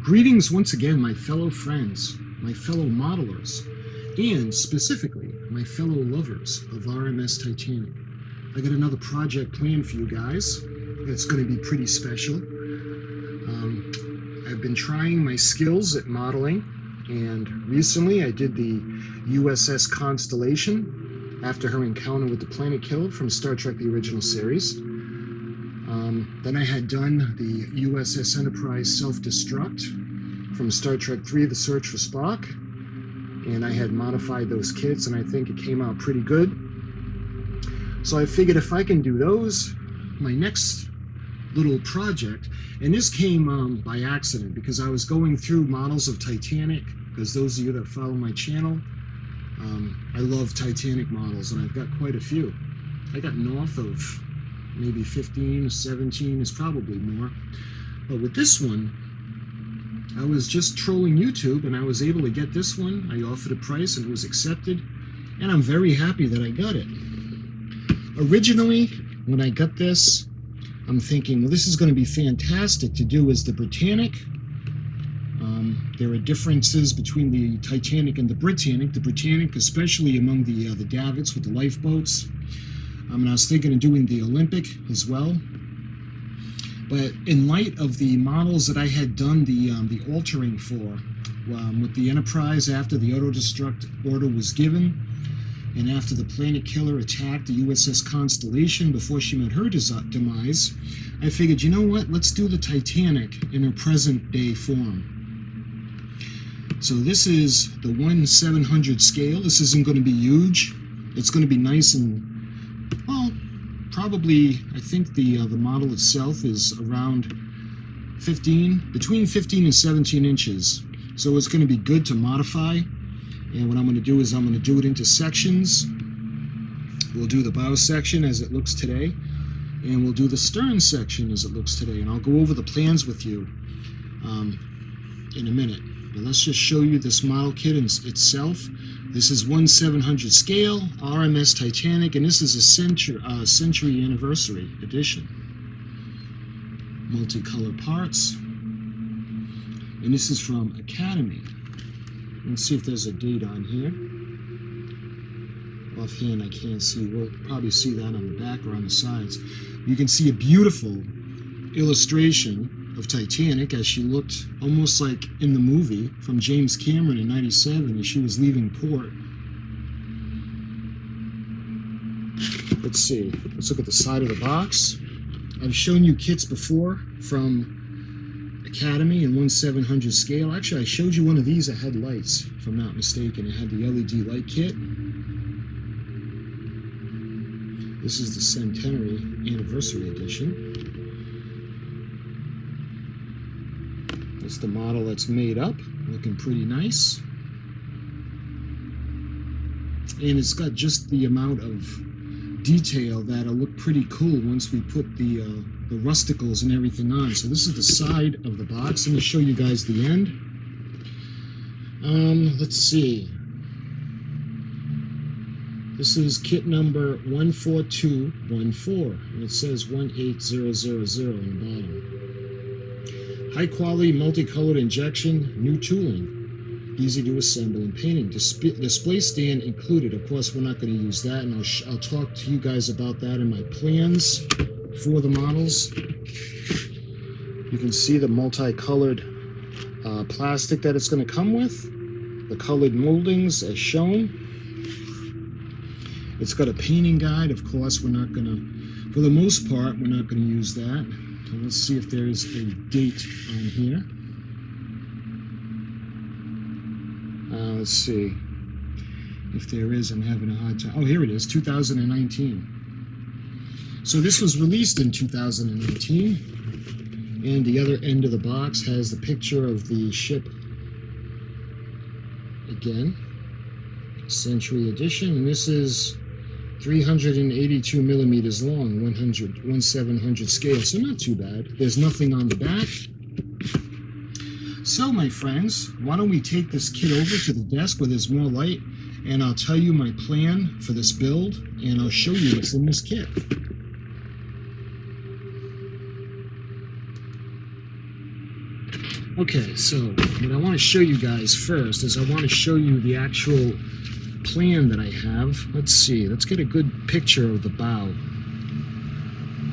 Greetings once again, my fellow friends, my fellow modelers, and specifically my fellow lovers of RMS TITANIC. I got another project planned for you guys. It's going to be pretty special. I've been trying my skills at modeling, and recently I did the USS Constellation after her encounter with the planet killer from Star Trek the original series. Then I had done the USS Enterprise self-destruct from Star Trek 3, The Search for Spock, and I had modified those kits, and I think it came out pretty good. So I figured if I can do those, my next little project, and this came by accident because I was going through models of Titanic, because those of you that follow my channel, I love Titanic models, and I've got quite a few. I got north of maybe 15, 17 is probably more. But with this one, I was just trolling YouTube and I was able to get this one. I offered a price and it was accepted, and I'm very happy that I got it. Originally, when I got this, I'm thinking, well, this is going to be fantastic to do as the Britannic. There are differences between the Titanic and the Britannic. The Britannic, especially among the davits with the lifeboats. And I was thinking of doing the Olympic as well. But in light of the models that I had done the altering for, with the Enterprise after the auto-destruct order was given, and after the planet killer attacked the USS Constellation before she met her demise, I figured, you know what, let's do the Titanic in her present day form. So this is the 1/700 scale. This isn't going to be huge. It's going to be nice and, well, probably, I think the model itself is around between 15 and 17 inches. So it's going to be good to modify. And what I'm going to do is I'm going to do it into sections. We'll do the bow section as it looks today, and we'll do the stern section as it looks today. And I'll go over the plans with you in a minute. But let's just show you this model kit itself. This is 1/700 scale, RMS TITANIC, and this is a century anniversary edition. Multicolor parts. And this is from Academy. Let's see if there's a date on here. Offhand, I can't see. We'll probably see that on the back or on the sides. You can see a beautiful illustration of Titanic as she looked almost like in the movie from James Cameron in '97 as she was leaving port. Let's see. Let's look at the side of the box. I've shown you kits before from Academy in 1/700 scale. Actually, I showed you one of these that had lights, if I'm not mistaken. It had the LED light kit. This is the Centenary Anniversary Edition. That's the model that's made up, looking pretty nice. And it's got just the amount of detail that'll look pretty cool once we put the rusticles and everything on. So this is the side of the box. Let me show you guys the end. Let's see. This is kit number 14214, and it says 18000 in the bottom. High quality multicolored injection, new tooling, easy to assemble and painting. Display stand included. Of course, we're not going to use that, and I'll talk to you guys about that in my plans for the models. You can see the multicolored plastic that it's going to come with, the colored moldings as shown. It's got a painting guide. Of course, we're not going to, for the most part, we're not going to use that. So let's see if there's a date on here. Let's see if there is. I'm having a hard time. Oh, here it is, 2019. So this was released in 2019, and the other end of the box has the picture of the ship again, Century Edition, and this is 382 millimeters long, 1/700 scale, so not too bad. There's nothing on the back. So, my friends, why don't we take this kit over to the desk where there's more light, and I'll tell you my plan for this build, and I'll show you what's in this kit. Okay, so what I want to show you guys first is I want to show you the actual plan that I have. Let's see, let's get a good picture of the bow.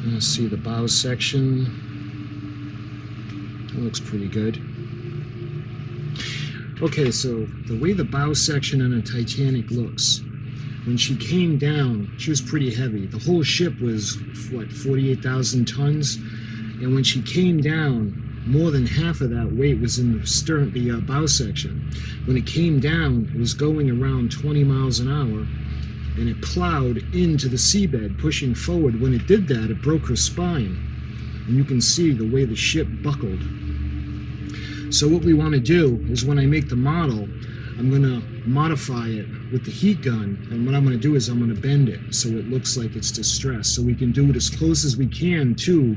Let's see the bow section. That looks pretty good. Okay, so the way the bow section on a Titanic looks, when she came down, she was pretty heavy. The whole ship was, what, 48,000 tons? And when she came down, more than half of that weight was in the stern, the bow section. When it came down, it was going around 20 miles an hour, and it plowed into the seabed, pushing forward. When it did that, it broke her spine. And you can see the way the ship buckled. So what we want to do is when I make the model, I'm going to modify it with the heat gun, and what I'm going to do is I'm going to bend it so it looks like it's distressed, so we can do it as close as we can to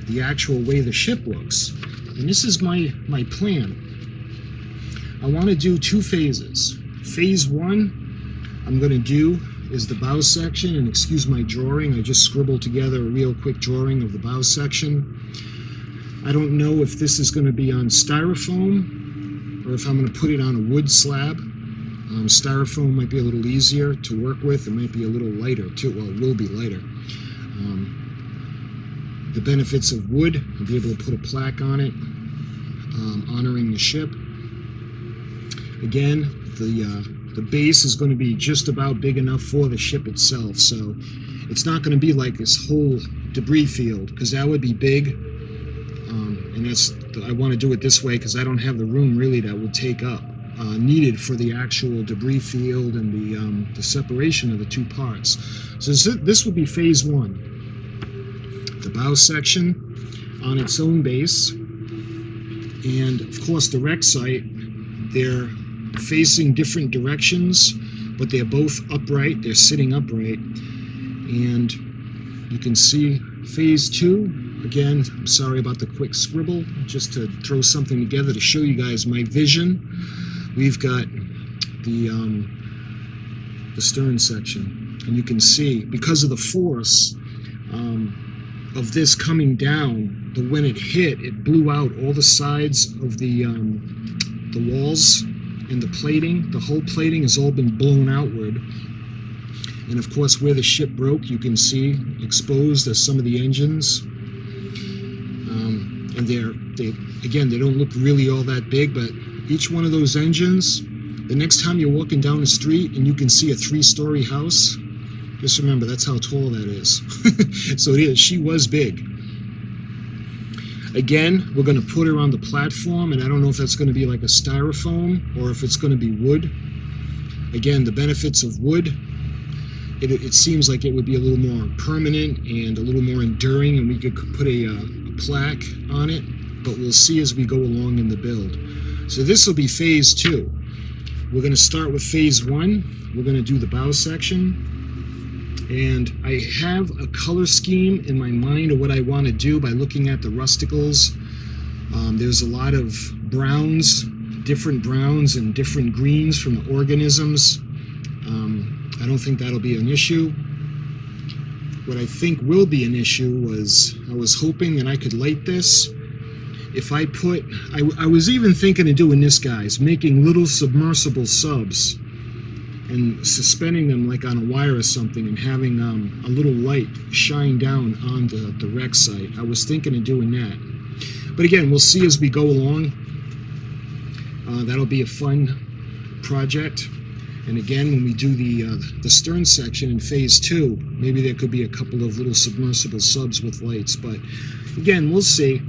the actual way the ship looks. And this is my plan. I want to do 2 phases. Phase 1 I'm going to do is the bow section, and excuse my drawing, I just scribbled together a real quick drawing of the bow section. I don't know if this is going to be on styrofoam or if I'm going to put it on a wood slab. Styrofoam might be a little easier to work with. It might be a little lighter too. Well, it will be lighter. The benefits of wood, I'll be able to put a plaque on it, honoring the ship. Again, the base is going to be just about big enough for the ship itself, so it's not going to be like this whole debris field, because that would be big. And I want to do it this way because I don't have the room really that would take up needed for the actual debris field and the separation of the 2 parts. So this would be phase 1. The bow section on its own base, and of course the wreck site. They're facing different directions, but they're both upright. They're sitting upright, and you can see phase 2. Again, I'm sorry about the quick scribble, just to throw something together to show you guys my vision. We've got the stern section, and you can see because of the force of this coming down, when it hit, it blew out all the sides of the walls and the plating. The whole plating has all been blown outward. And of course, where the ship broke, you can see exposed as some of the engines. And they don't look really all that big, but each one of those engines, the next time you're walking down the street and you can see a 3-story house, just remember that's how tall that is. So it is. She was big. Again, we're going to put her on the platform, and I don't know if that's going to be like a styrofoam or if it's going to be wood. Again, the benefits of wood, it seems like it would be a little more permanent and a little more enduring, and we could put a plaque on it, but we'll see as we go along in the build. So this will be phase 2. We're going to start with phase 1. We're going to do the bow section, and I have a color scheme in my mind of what I want to do by looking at the rusticals. There's a lot of browns, different browns and different greens from the organisms. I don't think that'll be an issue. What I think will be an issue was I was hoping that I could light this. If I put, I was even thinking of doing this, guys, making little submersible subs and suspending them like on a wire or something and having a little light shine down on the wreck site. I was thinking of doing that. But again, we'll see as we go along. That'll be a fun project. And again, when we do the stern section in phase 2, maybe there could be a couple of little submersible subs with lights. But again, we'll see.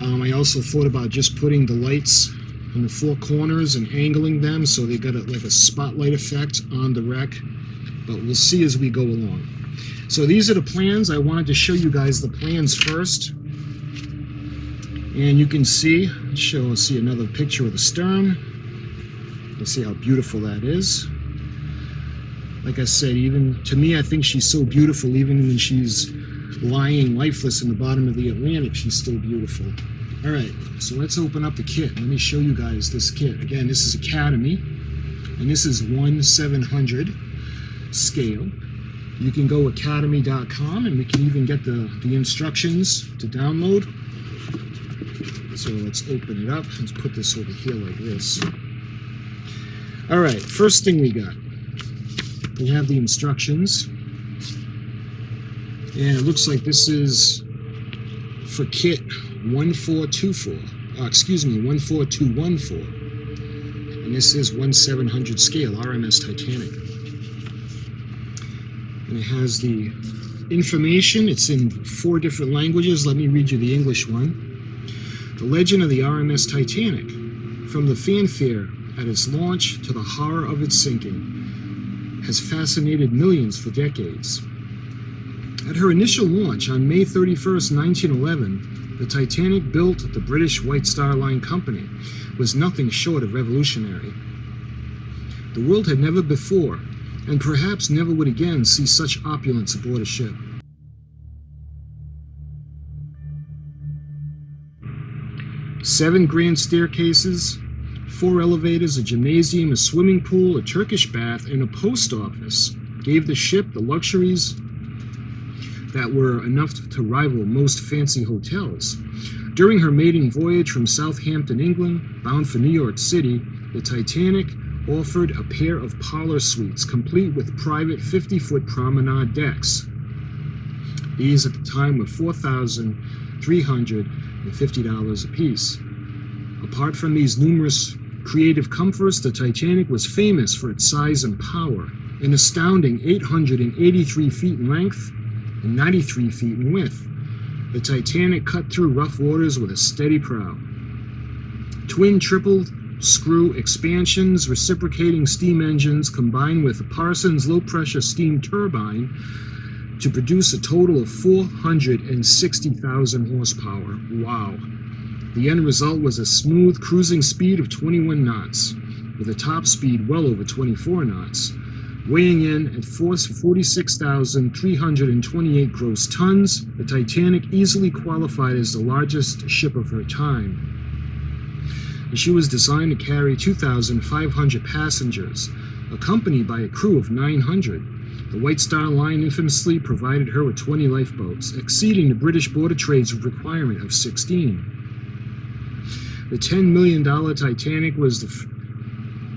I also thought about just putting the lights in the 4 corners and angling them so they got like a spotlight effect on the wreck. But we'll see as we go along. So these are the plans. I wanted to show you guys the plans first. And you can see, see another picture of the stern. You see how beautiful that is. Like I said, even to me, I think she's so beautiful. Even when she's lying lifeless in the bottom of the Atlantic, she's still beautiful. All right, so let's open up the kit. Let me show you guys this kit. Again, this is Academy, and this is 1/700 scale. You can go academy.com, and we can even get the instructions to download. So let's open it up. Let's put this over here like this. All right, first thing we got. We have the instructions. And it looks like this is for kit 14214. And this is 1/700 scale, RMS Titanic. And it has the information. It's in 4 different languages. Let me read you the English one. The legend of the RMS Titanic, from the fanfare at its launch to the horror of its sinking, has fascinated millions for decades. At her initial launch on May 31st, 1911, the Titanic, built at the British White Star Line Company, was nothing short of revolutionary. The world had never before, and perhaps never would again, see such opulence aboard a ship. Seven grand staircases, 4 elevators, a gymnasium, a swimming pool, a Turkish bath, and a post office gave the ship the luxuries that were enough to rival most fancy hotels. During her maiden voyage from Southampton, England, bound for New York City, the Titanic offered a pair of parlor suites complete with private 50-foot promenade decks. These at the time were $4,350 apiece. Apart from these numerous creative comforts, the Titanic was famous for its size and power, an astounding 883 feet in length and 93 feet in width. The Titanic cut through rough waters with a steady prow. Twin triple screw expansions, reciprocating steam engines combined with a Parsons low-pressure steam turbine to produce a total of 460,000 horsepower. Wow. The end result was a smooth cruising speed of 21 knots, with a top speed well over 24 knots. Weighing in at 46,328 gross tons, the Titanic easily qualified as the largest ship of her time. And she was designed to carry 2,500 passengers, accompanied by a crew of 900. The White Star Line infamously provided her with 20 lifeboats, exceeding the British Border Trade's requirement of 16. The $10 million Titanic was the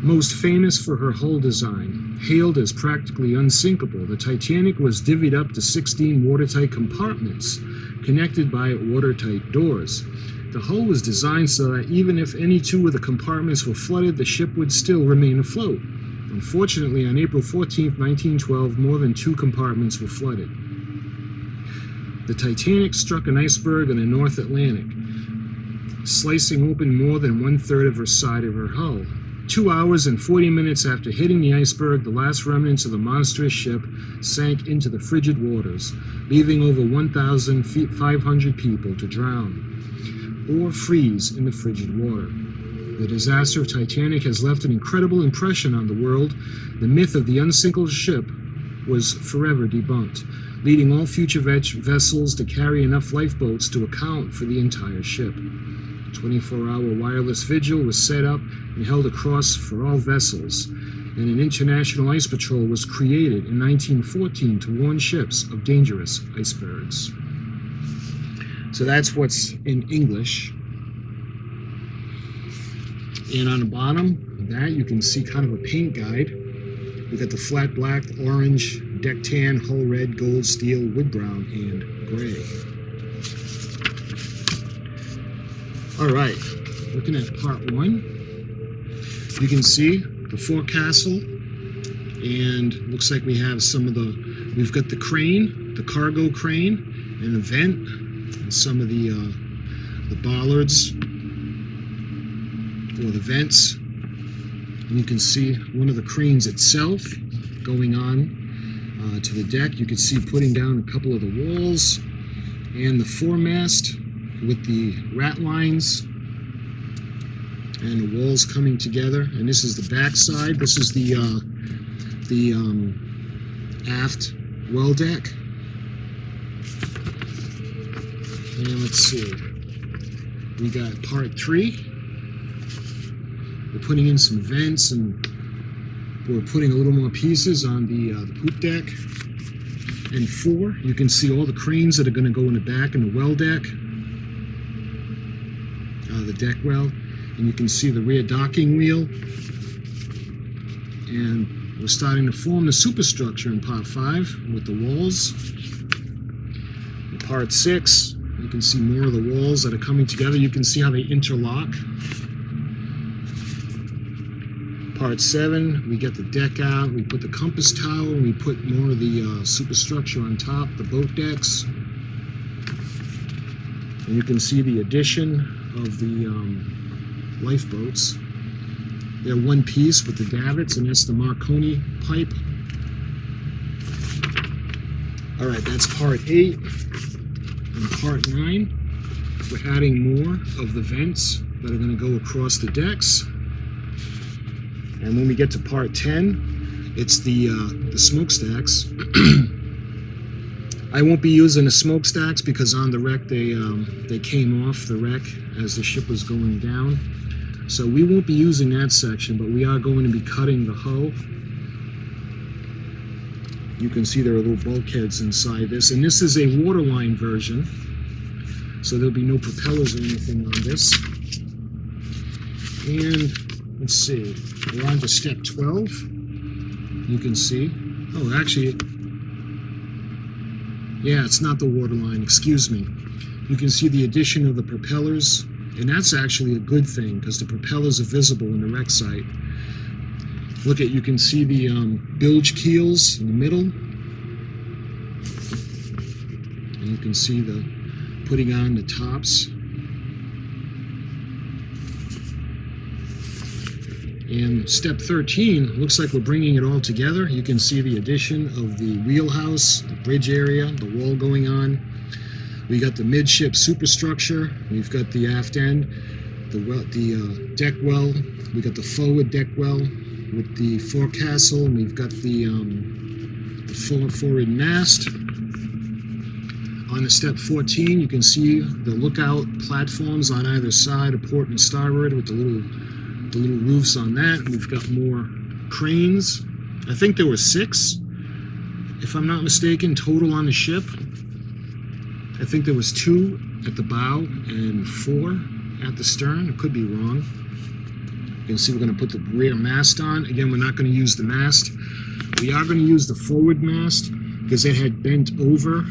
most famous for her hull design. Hailed as practically unsinkable, the Titanic was divvied up to 16 watertight compartments, connected by watertight doors. The hull was designed so that even if any 2 of the compartments were flooded, the ship would still remain afloat. Unfortunately, on April 14, 1912, more than 2 compartments were flooded. The Titanic struck an iceberg in the North Atlantic, slicing open more than 1/3 of her side of her hull. 2 hours and 40 minutes after hitting the iceberg, the last remnants of the monstrous ship sank into the frigid waters, leaving over 1,500 people to drown or freeze in the frigid water. The disaster of Titanic has left an incredible impression on the world. The myth of the unsinkable ship was forever debunked, leading all future vessels to carry enough lifeboats to account for the entire ship. A 24-hour wireless vigil was set up and held across for all vessels, and an international ice patrol was created in 1914 to warn ships of dangerous icebergs. So that's what's in English. And on the bottom of that, you can see kind of a paint guide. We got the flat black, orange, deck tan, hull red, gold, steel, wood brown, and gray. All right, looking at part 1, you can see the forecastle, and looks like we have we've got the crane, the cargo crane, and the vent, and some of the bollards, or the vents. And you can see one of the cranes itself going on to the deck. You can see putting down a couple of the walls, and the foremast with the rat lines and the walls coming together. And this is the back side. This is the aft well deck. And let's see, we got part 3. We're putting in some vents, and we're putting a little more pieces on the poop deck. And 4, you can see all the cranes that are going to go in the back and the well deck. the deck well, and you can see the rear docking wheel. And we're starting to form the superstructure in part 5 with the walls. In part 6, you can see more of the walls that are coming together. You can see how they interlock. Part 7, we get the deck out, we put the compass tower, and we put more of the superstructure on top, the boat decks. And you can see the addition of the lifeboats. They're one piece with the davits, and that's the Marconi pipe. All right, that's part 8. And part 9, we're adding more of the vents that are going to go across the decks. And when we get to part 10, it's the smokestacks. I won't be using the smokestacks because on the wreck they came off the wreck as the ship was going down. So we won't be using that section, but we are going to be cutting the hull. You can see there are little bulkheads inside this, and this is a waterline version, so there'll be no propellers or anything on this. And let's see, we're on to step 12. You can see, oh, actually, yeah, it's not the waterline, excuse me. You can see the addition of the propellers, and that's actually a good thing because the propellers are visible in the wreck site. Look at, you can see the bilge keels in the middle. And you can see the putting on the tops. And step 13, looks like we're bringing it all together. You can see the addition of the wheelhouse, the bridge area, the wall going on. We got the midship superstructure. We've got the aft end, the deck well. We got the forward deck well with the forecastle. And we've got the forward mast. On the step 14, you can see the lookout platforms on either side of port and starboard with the little roofs on that. We've got more cranes. I think there were 6, if I'm not mistaken, total on the ship. I think there was 2 at the bow and 4 at the stern. I could be wrong. You can see we're going to put the rear mast on. Again, we're not going to use the mast. We are going to use the forward mast because it had bent over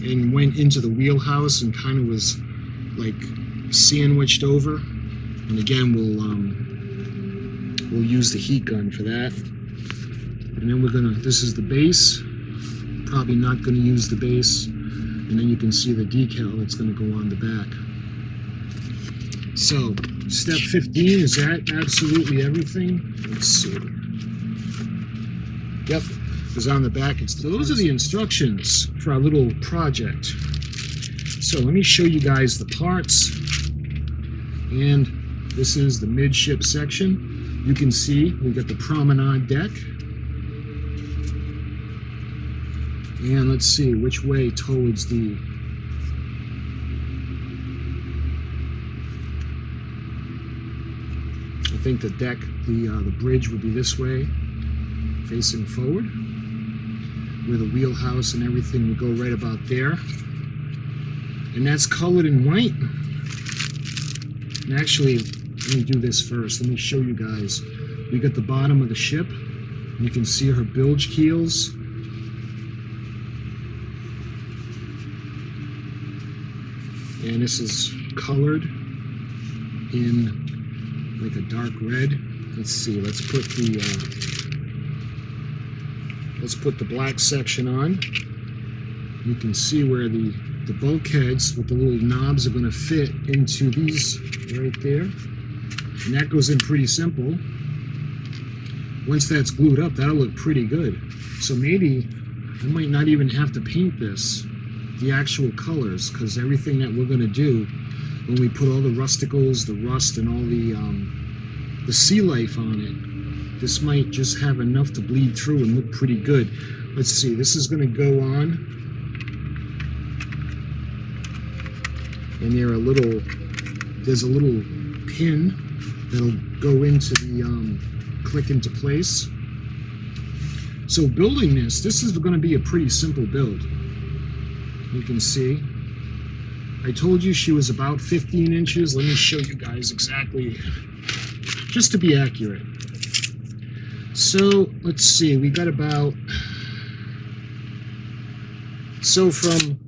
and went into the wheelhouse and kind of was like sandwiched over. And again, we'll use the heat gun for that. And then we're gonna, this is the base. Probably not gonna use the base. And then you can see the decal that's gonna go on the back. So, step 15, is that absolutely everything? Let's see. Yep, because on the back it's, so those are the instructions for our little project. So let me show you guys the parts. And this is the midship section. You can see we got the promenade deck. And let's see which way towards the, I think the deck, the bridge would be this way, facing forward, where the wheelhouse and everything would go right about there. And that's colored in white. And actually, let me do this first. Let me show you guys. We got the bottom of the ship. You can see her bilge keels. And this is colored in like a dark red. Let's see, let's put the black section on. You can see where the bulkheads with the little knobs are going to fit into these right there. And that goes in pretty simple. Once that's glued up, that'll look pretty good. So maybe I might not even have to paint this, the actual colors, because everything that we're going to do when we put all the rusticles, the rust, and all the sea life on it, this might just have enough to bleed through and look pretty good. Let's see, this is going to go on. And there's a little pin that'll go into the, click into place. So building this is going to be a pretty simple build. You can see. I I told you she was about 15 inches. Let me show you guys exactly, just to be accurate. So let's see, we got about, so from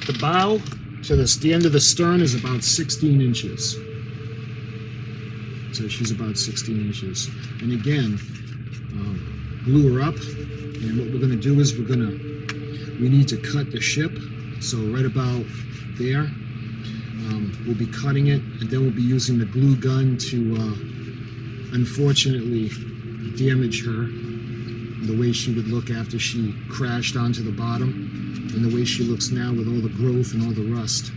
the bow to the end of the stern is about 16 inches. So she's about 16 inches. And again, glue her up. And what we're going to do is we need to cut the ship. So right about there, we'll be cutting it, and then we'll be using the glue gun to, unfortunately, damage her the way she would look after she crashed onto the bottom, and the way she looks now with all the growth and all the rust.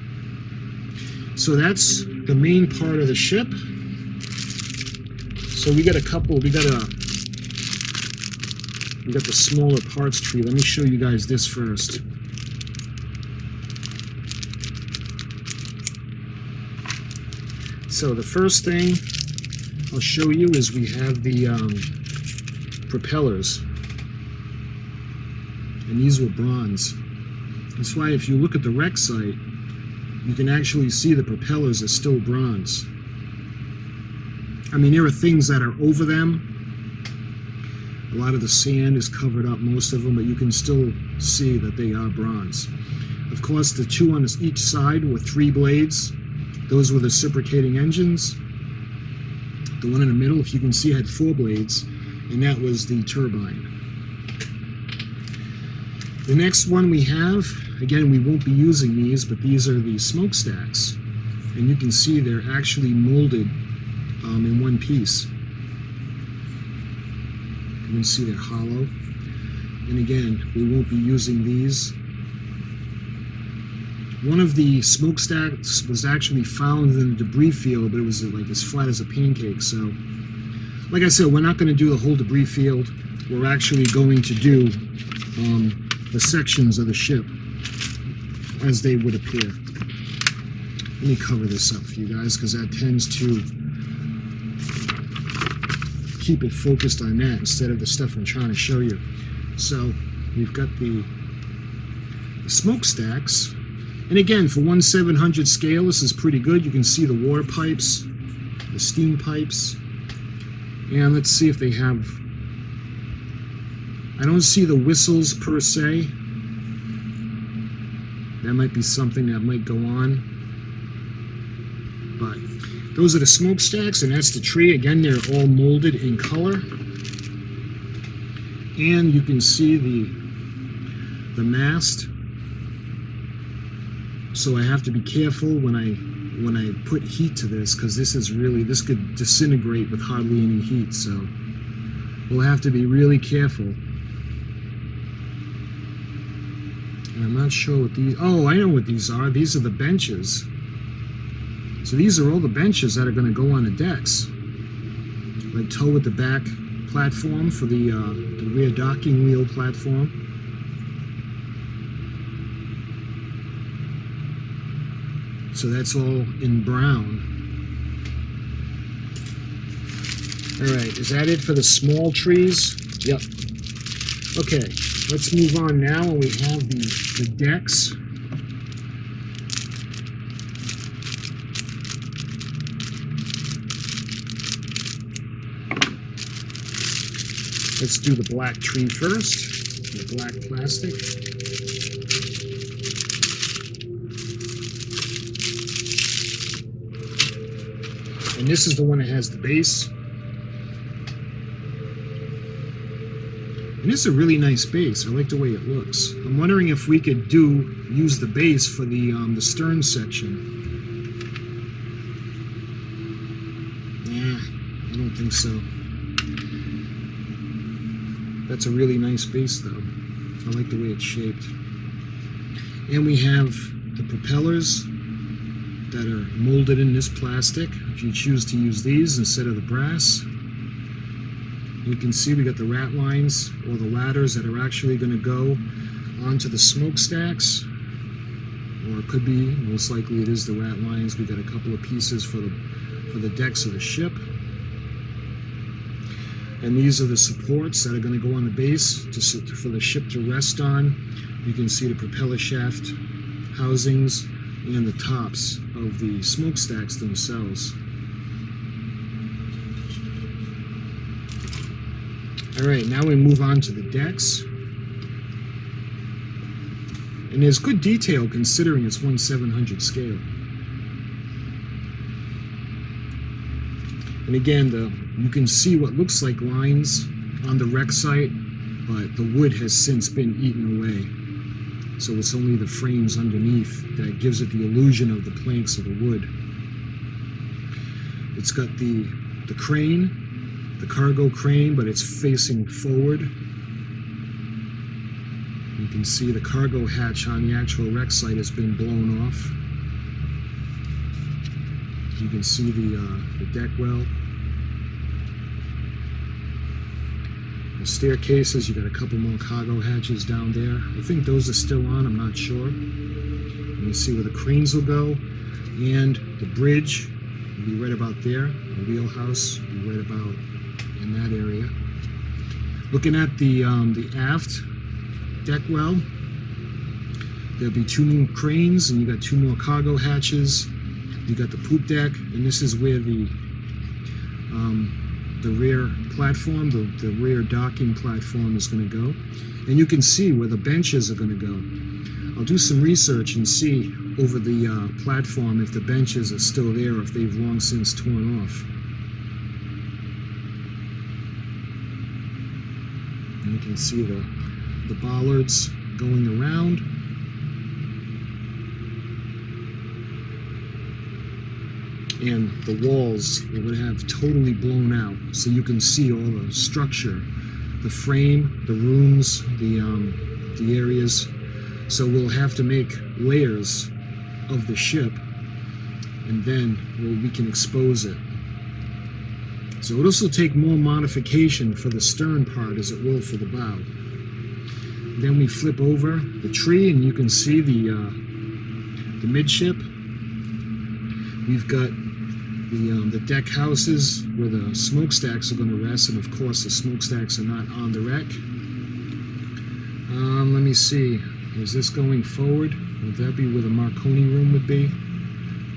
So that's the main part of the ship. So we got the smaller parts tree. Let me show you guys this first. So the first thing I'll show you is we have the propellers, and these were bronze. That's why if you look at the wreck site, you can actually see the propellers are still bronze. I mean, there are things that are over them. A lot of the sand is covered up, most of them, but you can still see that they are bronze. Of course, the two on each side were 3 blades. Those were the reciprocating engines. The one in the middle, if you can see, had 4 blades, and that was the turbine. The next one we have, again, we won't be using these, but these are the smokestacks. And you can see they're actually molded in one piece. You can see they're hollow. And again, we won't be using these. One of the smokestacks was actually found in the debris field, but it was like as flat as a pancake. So, like I said, we're not going to do the whole debris field. We're actually going to do the sections of the ship as they would appear. Let me cover this up for you guys, because that tends to keep it focused on that instead of the stuff I'm trying to show you. So we've got the smokestacks, and again, for 1/700 scale, this is pretty good. You can see the water pipes, the steam pipes, and let's see if they have, I don't see the whistles per se. That might be something that might go on, but those are the smokestacks, and that's the tree. Again, they're all molded in color, and you can see the mast. So I have to be careful when I put heat to this, because this could disintegrate with hardly any heat. So we'll have to be really careful. And I'm not sure what these. Oh, I know what these are. These are the benches. So these are all the benches that are going to go on the decks. Like toe with the back platform for the rear docking wheel platform. So that's all in brown. All right, is that it for the small trees? Yep. Okay, let's move on now, and we have the decks. Let's do the black tree first, the black plastic. And this is the one that has the base. And this is a really nice base. I like the way it looks. I'm wondering if we could use the base for the stern section. Nah, I don't think so. That's a really nice base, though. I like the way it's shaped. And we have the propellers that are molded in this plastic, if you choose to use these instead of the brass. You can see we got the rat lines, or the ladders, that are actually going to go onto the smokestacks. Or it could be, most likely it is the rat lines. We got a couple of pieces for the decks of the ship. And these are the supports that are going to go on the base for the ship to rest on. You can see the propeller shaft housings, and the tops of the smokestacks themselves. All right, now we move on to the decks. And there's good detail considering it's 1/700 scale. And again, you can see what looks like lines on the wreck site, but the wood has since been eaten away. So it's only the frames underneath that gives it the illusion of the planks of the wood. It's got the crane, the cargo crane, but it's facing forward. You can see the cargo hatch on the actual wreck site has been blown off. You can see the deck well. The staircases, you got a couple more cargo hatches down there. I think those are still on, I'm not sure. And you see where the cranes will go. And the bridge will be right about there. The wheelhouse will be right about in that area. Looking at the aft deck well, there'll be 2 more cranes, and you got 2 more cargo hatches. You got the poop deck, and this is where the rear platform, the rear docking platform is going to go. And you can see where the benches are going to go. I'll do some research and see over the platform if the benches are still there, or if they've long since torn off. And you can see the bollards going around. And the walls would have totally blown out, so you can see all the structure, the frame, the rooms, the areas. So we'll have to make layers of the ship, and then we can expose it. So it'll also take more modification for the stern part as it will for the bow. Then we flip over the tree, and you can see the midship. We've got the deck houses where the smokestacks are going to rest, and of course the smokestacks are not on the wreck. Let me see. Is this going forward? Would that be where the Marconi room would be?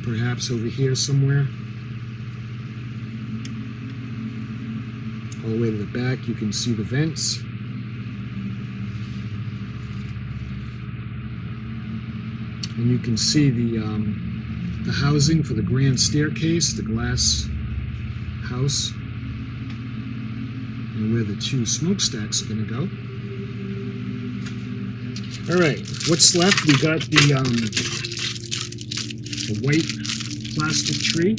Perhaps over here somewhere. All the way to the back, you can see the vents. And you can see the housing for the grand staircase, the glass house, and where the 2 smokestacks are going to go. All right, what's left? We got the white plastic tree.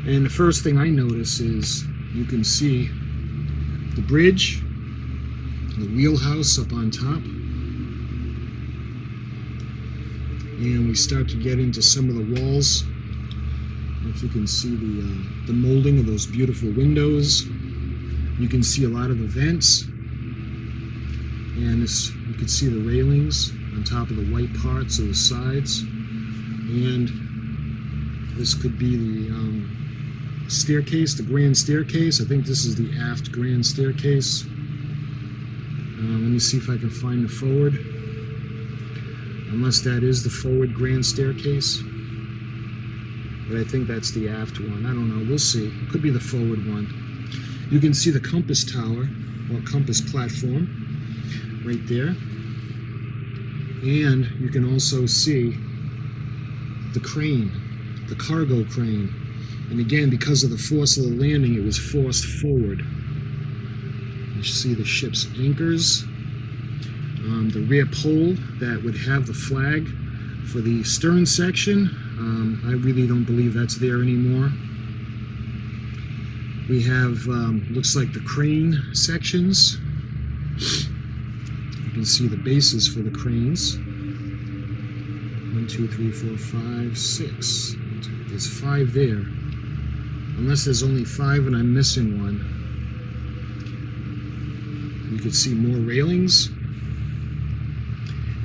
And the first thing I notice is you can see the bridge, the wheelhouse up on top. And we start to get into some of the walls. If you can see the molding of those beautiful windows. You can see a lot of the vents. And you can see the railings on top of the white parts of the sides. And this could be the staircase, the grand staircase. I think this is the aft grand staircase. Let me see if I can find the forward. Unless that is the forward grand staircase. But I think that's the aft one. I don't know. We'll see. Could be the forward one. You can see the compass tower, or compass platform, right there. And you can also see the crane, the cargo crane. And again, because of the force of the landing, it was forced forward. You see the ship's anchors. The rear pole that would have the flag for the stern section. I really don't believe that's there anymore. We have, looks like the crane sections. You can see the bases for the cranes. 1, 2, 3, 4, 5, 6. There's 5 there. Unless there's only 5 and I'm missing one. You can see more railings.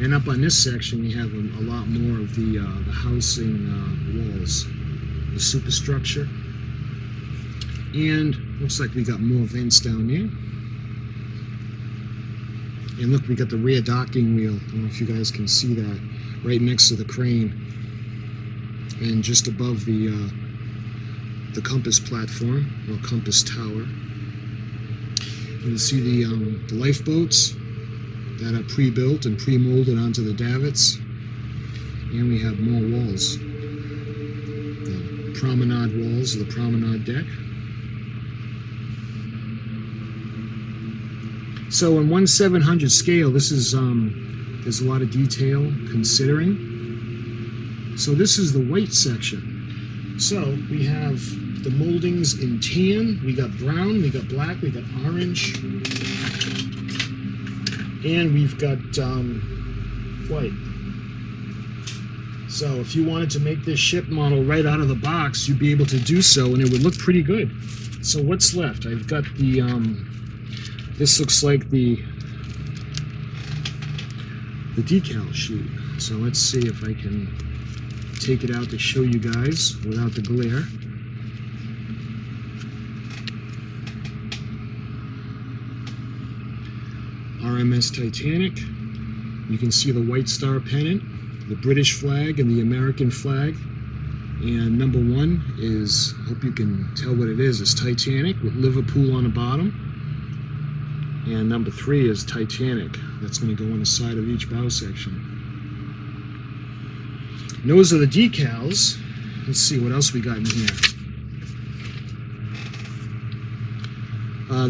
And up on this section, we have a lot more of the housing walls, the superstructure. And looks like we got more vents down there. And look, we got the rear docking wheel. I don't know if you guys can see that, right next to the crane. And just above the compass platform, or compass tower. You can see the lifeboats that are pre-built and pre-molded onto the davits. And we have more walls. The promenade walls, the promenade deck. So in 1/700 scale, this is there's a lot of detail considering. So this is the white section. So we have the moldings in tan, we got brown, we got black, we got orange, and we've got white. So if you wanted to make this ship model right out of the box, you'd be able to do so, and it would look pretty good. So what's left? I've got the, this looks like the decal sheet. So let's see if I can take it out to show you guys without the glare. RMS Titanic. You can see the White Star pennant, the British flag and the American flag. And number 1 is, I hope you can tell what it is Titanic with Liverpool on the bottom. And number 3 is Titanic. That's going to go on the side of each bow section. And those are the decals. Let's see what else we got in here.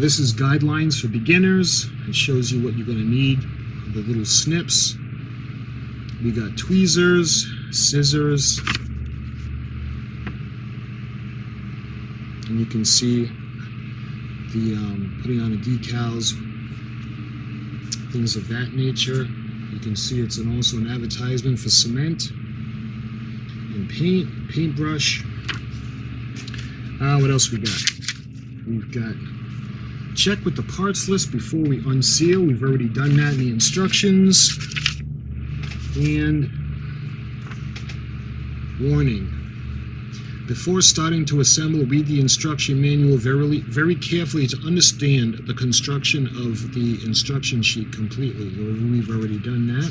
This is guidelines for beginners. It shows you what you're going to need. The little snips. We got tweezers, scissors, and you can see the putting on the decals, things of that nature. You can see it's also an advertisement for cement and paintbrush. What else we got? We've got check with the parts list before we unseal. We've already done that in the instructions. And warning. Before starting to assemble, read the instruction manual very carefully to understand the construction of the instruction sheet completely. We've already done that.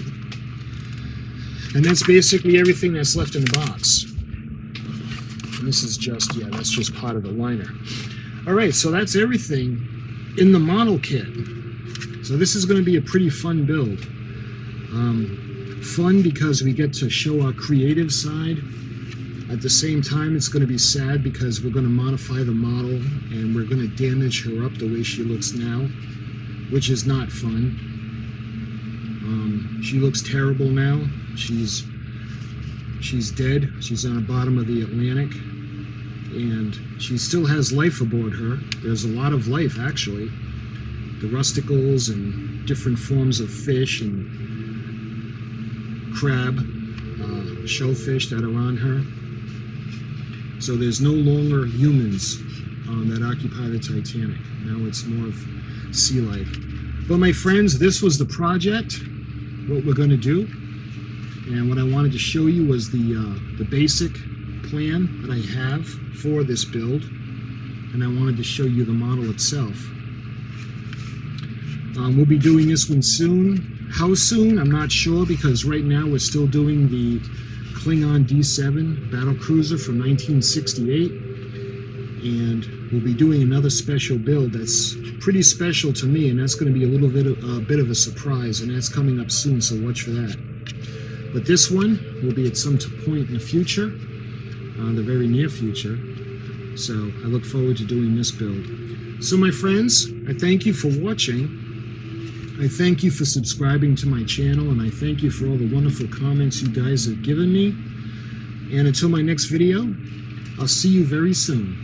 And that's basically everything that's left in the box. And this is just, yeah, that's just part of the liner. All right, so that's everything in the model kit. So this is going to be a pretty fun build. Fun because we get to show our creative side. At the same time, it's going to be sad because we're going to modify the model and we're going to damage her up the way she looks now, which is not fun. She looks terrible now. She's dead. She's on the bottom of the Atlantic, and she still has life aboard her. There's a lot of life, actually. The rusticles and different forms of fish and crab, shellfish that are on her. So there's no longer humans that occupy the Titanic. Now it's more of sea life. But my friends, this was the project, what we're going to do. And what I wanted to show you was the basic plan that I have for this build. And I wanted to show you the model itself. We'll be doing this one soon. How soon? I'm not sure, because right now we're still doing the Klingon D7 battle cruiser from 1968, and we'll be doing another special build that's pretty special to me, and that's going to be a little bit of a surprise, and that's coming up soon, so watch for that. But this one will be at some point in the future, the very near future, so I look forward to doing this build. So my friends, I thank you for watching. I thank you for subscribing to my channel, and I thank you for all the wonderful comments you guys have given me. And until my next video, I'll see you very soon.